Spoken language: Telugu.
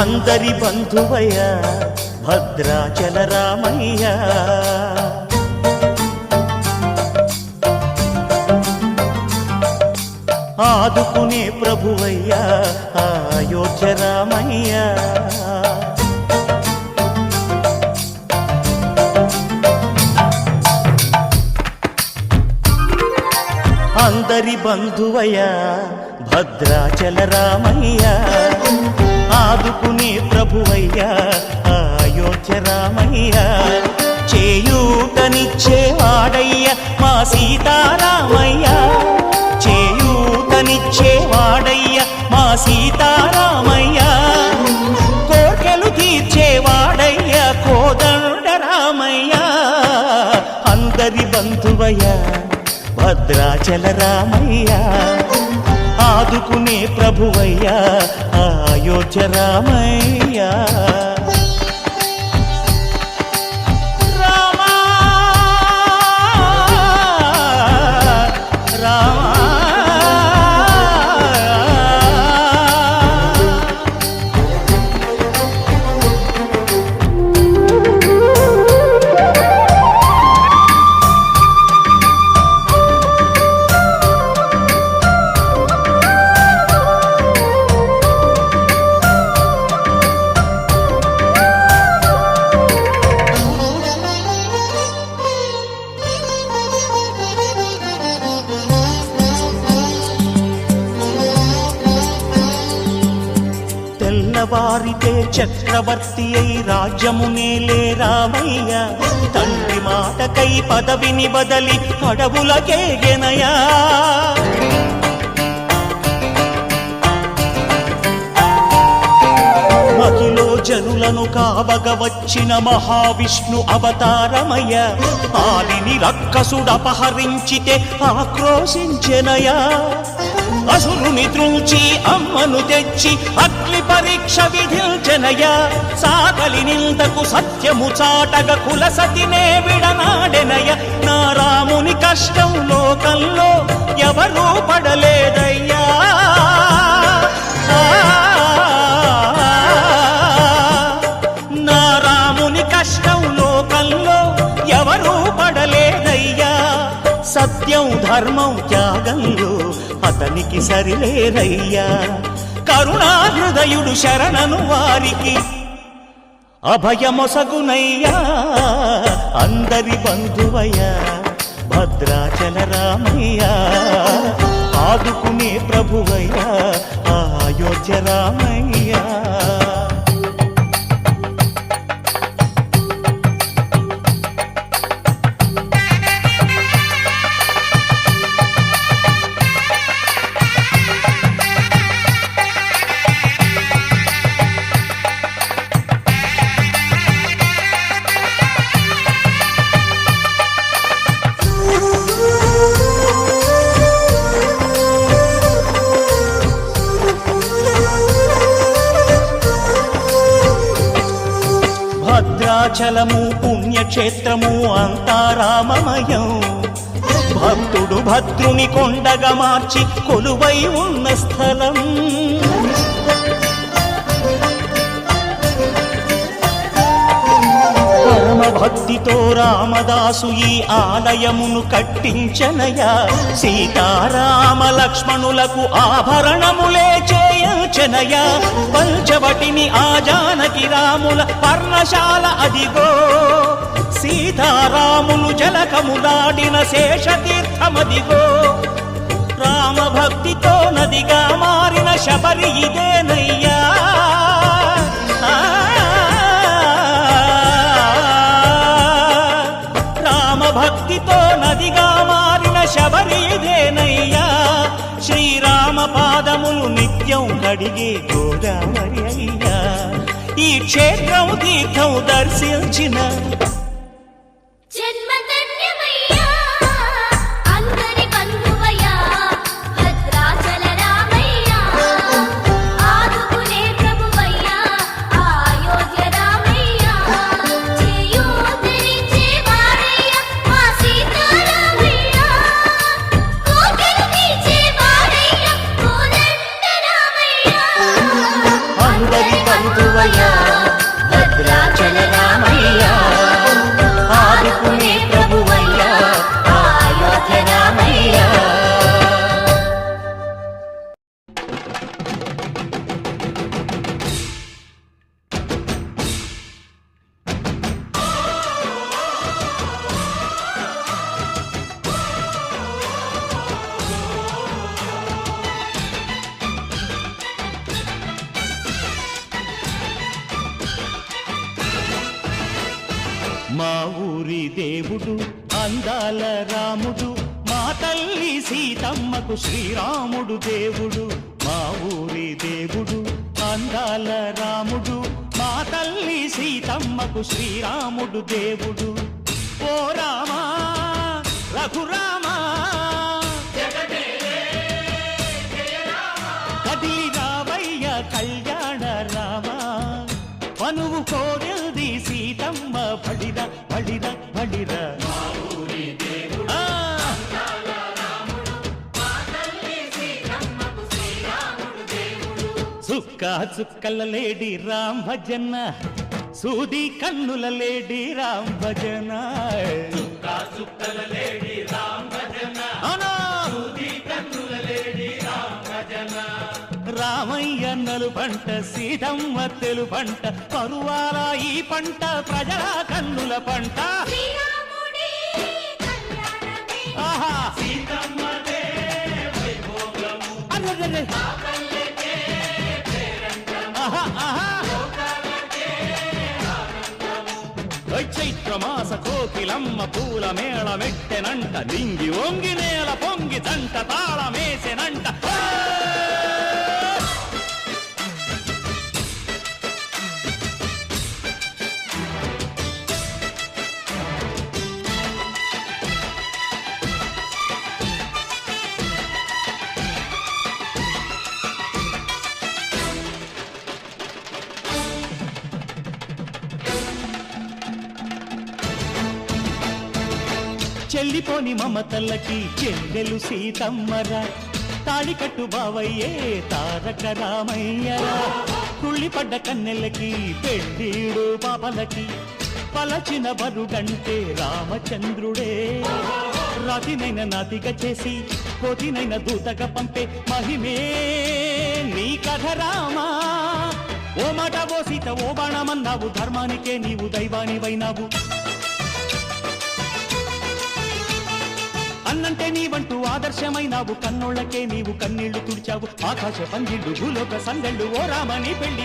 అందరి బంధువయ్యా భద్రాచల రామయ్య, ఆదుకునే ప్రభువయ్యా అయోధ్య రామయ్య. అందరి బంధువయ్యా భద్రాచల రామయ్య, ఆదుకునే ప్రభువయ్యా అయోధ్య రామయ్య. చేయూతనిచ్చేవాడయ్య మా సీతారామయ్య, చేయూతనిచ్చేవాడయ్య మా సీతారామయ్య. కోర్కెలు తీర్చేవాడయ్య కోదండ రామయ్య. అందరి బంధువయ్య భద్రాచల రామయ్య, ఆదుకునే ప్రభువయ్యా అయోధ్య రామయ్య. వారితే చక్రవర్తి అయి రాజ్యమునేలే రామయ్య, తండ్రి మాటకై పదవిని బదలి అడవులకేగెనయా. మహిలో జనులను కావగ వచ్చిన మహావిష్ణు అవతారమయ్య, ఆలిని రక్కసుడపహరించితే ఆక్రోశించెనయా. అసురుని త్రుంచి అమ్మను తెచ్చి అగ్ని పరీక్ష విధించెనయ, సాగలి నిందకు సత్యము చాటగ కుల సతినే విడనాడెనయ. నా రాముని కష్టం లోకంలో ఎవరూ పడలేదయ్యా. నా రాముని కష్టం లోకంలో ఎవరూ పడలేదయ్యా. సత్యం ధర్మం త్యాగంలో అతనికి సరిలేరయ్యా. కరుణాహృదయుడు శరణను వారికి అభయమొసగునయ్యా. అందరి బంధువయ్యా భద్రాచల రామయ్య, ఆదుకునే ప్రభువయ్యా అయోధ్య రామయ్య. భద్రాచలము పుణ్యక్షేత్రము అంతా రామమయం, భక్తుడు భద్రుని కొండగా మార్చి కొలువై ఉన్న స్థలం. పరమ భక్తితో రామదాసు ఈ ఆలయమును కట్టించనయా. సీతారామ లక్ష్మణులకు ఆభరణములే చేయించనయా. పంచవటిని ఆ జానకి రాముల పర్ణశాల అదిగో, సీతారాములు జలకములాడిన శేషతీర్థమదిగో. రామభక్తితో నదిగా మారిన శబరి ఇదేనయ్యా. రామభక్తితో నదిగా మారిన శబరి ఇదేనయ్యా. శ్రీరామ పాదములు నిత్యం కడిగే గోదావరి అయ్యా. ఈ క్షేత్రం తీర్థం దర్శించిన మా ఊరి దేవుడు అందాల రాముడు, మా తల్లి సీతమ్మకు శ్రీరాముడు దేవుడు. మా ఊరి దేవుడు అందాల రాముడు, మా తల్లి సీతమ్మకు శ్రీరాముడు దేవుడు. ఓ రామా రఘురామా కదిలి రావయ్య కళ్యాణ రామా, మనువు కోరెల్ది సీతమ్మ బడిర బడిర బడిర. చుక్క చుక్కల లేడి రామ్ భజన, సూది కన్నుల లేడి రామ్ భజన. రామయ్యన్నలు పంట సీతమ్మ తెలు పంట, పరువాల ఈ పంట ప్రజల కన్నుల పంట. ఆహా చైత్రమాస కోకిలమ్మ పూల మేళ మెట్టెనంట, లింగి ఒంగి నేల పొంగి జంట తాళమేసెనంట. చెల్లిపోని మమతల్లకి చెల్లెలు సీతమ్మరా, తాళికట్టు బావయ్యే తారక రామయ్యరా. కుళ్ళిపడ్డ కన్నెలకి పెళ్ళీడు పాపలకి, పలచిన వరుడంటే రామచంద్రుడే. రాతినైన నాతిగా చేసి కోతినైన దూతగా పంపే మహిమే నీ కథ రామా. ఓ మాట ఓ సీత ఓ బాణమన్నావు, ధర్మానికే నీవు దైవానివైనావు. అన్నంటే నీవంటూ ఆదర్శమైనావు, కన్నోళ్ళకే నీవు కన్నీళ్లు తుడిచావు. ఆకాశ పందిళ్ళు భూలోక సందళ్ళు, ఓ రామని పెళ్లి